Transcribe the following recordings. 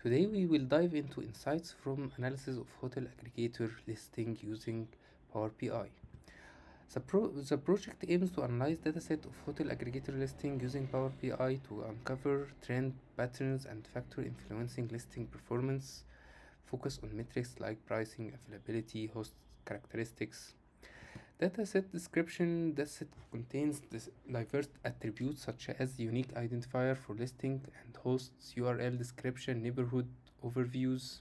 Today we will dive into insights from analysis of hotel aggregator listing using Power BI. The project aims to analyze dataset of hotel aggregator listing using Power BI to uncover trend patterns and factor influencing listing performance. Focus on metrics like pricing, availability, host characteristics. Dataset description. Dataset contains diverse attributes such as unique identifier for listing and hosts, URL description, neighborhood overviews.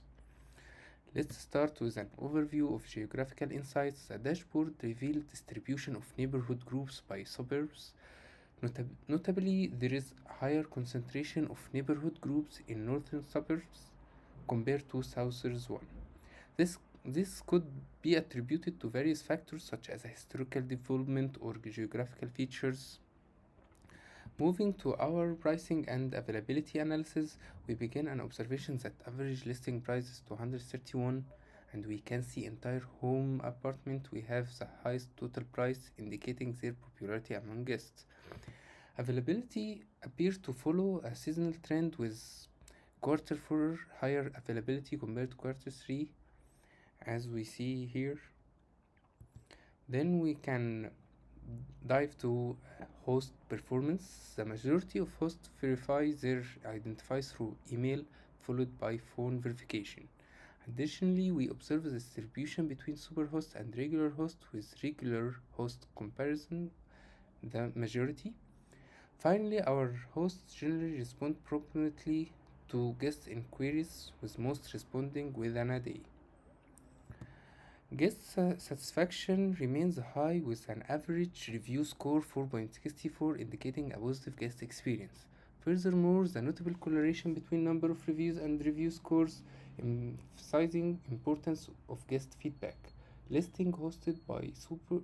Let's start with an overview of geographical insights. The dashboard revealed distribution of neighborhood groups by suburbs. Notably, there is higher concentration of neighborhood groups in northern suburbs compared to southern one. This could be attributed to various factors such as historical development or geographical features. Moving to our pricing and availability analysis, we begin an observation that average listing price is 231, and we can see entire home apartment we have the highest total price, indicating their popularity among guests. Availability appears to follow a seasonal trend with quarter 4 higher availability compared to quarter 3, as we see here. Then we can dive to host performance. The majority of hosts verify their identifiers through email followed by phone verification. Additionally, we observe the distribution between superhost and regular host, with regular host comparison the majority. Finally, our hosts generally respond promptly to guest inquiries, with most responding within a day. Guest satisfaction remains high with an average review score 4.64, indicating a positive guest experience. Furthermore, the notable correlation between number of reviews and review scores emphasizing importance of guest feedback. Listings hosted by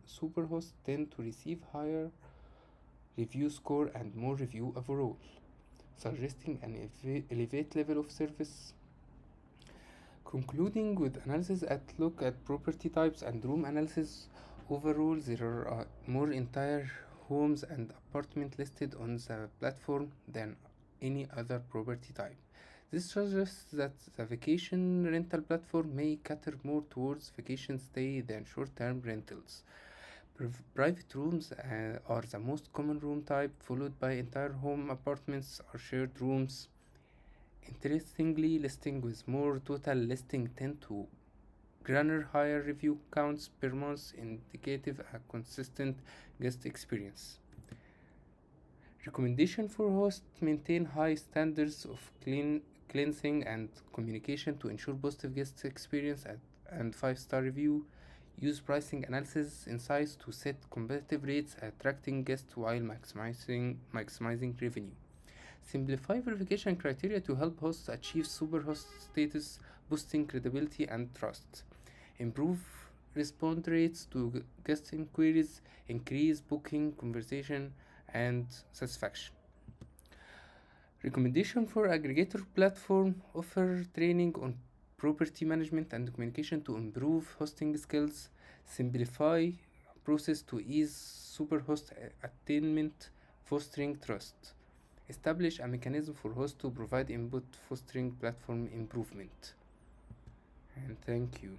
superhosts tend to receive higher review score and more review overall, suggesting an elevated level of service. Concluding with analysis at look at property types and room analysis, overall there are more entire homes and apartments listed on the platform than any other property type. This suggests that the vacation rental platform may cater more towards vacation stay than short-term rentals. Private rooms are the most common room type, followed by entire home apartments or shared rooms. Interestingly, listing with more total listing tend to garner higher review counts per month, indicative a consistent guest experience. Recommendation for hosts: maintain high standards of cleansing and communication to ensure positive guest experience and 5-star review. Use pricing analysis insights to set competitive rates, attracting guests while maximizing revenue. Simplify verification criteria to help hosts achieve superhost status, boosting credibility and trust. Improve response rates to guest inquiries, increase booking conversation and satisfaction. Recommendation for aggregator platform: offer training on property management and communication to improve hosting skills. Simplify process to ease superhost attainment, fostering trust. Establish a mechanism for hosts to provide input, fostering platform improvement. And thank you.